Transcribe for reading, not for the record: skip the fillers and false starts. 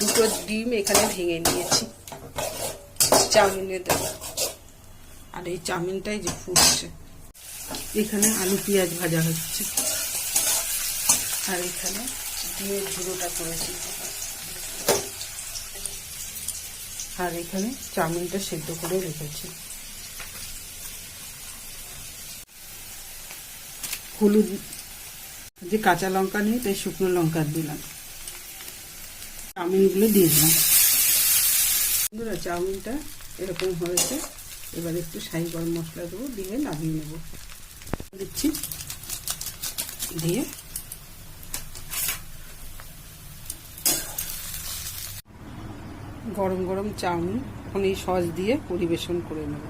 দুটো ডিম এখানে ভেঙে নিয়েছি, চাউমিনে দেবো। আর এই চাউমিনটাই যে ফুটছে, এখানে আলু পেঁয়াজ ভাজা হচ্ছে, আর এখানে ডিমের ঝুড়োটা করেছি, আর এখানে চাউমিনটা সেদ্ধ করে রেখেছি। হলুদ, যে কাঁচা লঙ্কা নেই তাই শুকনো লঙ্কা দিলাম, চাউমিনগুলো দিয়ে দিলাম। বন্ধুরা, চাউমিনটা এরকম হয়েছে। এবার একটু শাহি গরম মশলা দেবো, দিয়ে নামিয়ে নেব। দিচ্ছি, দিয়ে গরম গরম চাউমিন এখন এই সস দিয়ে পরিবেশন করে নেব।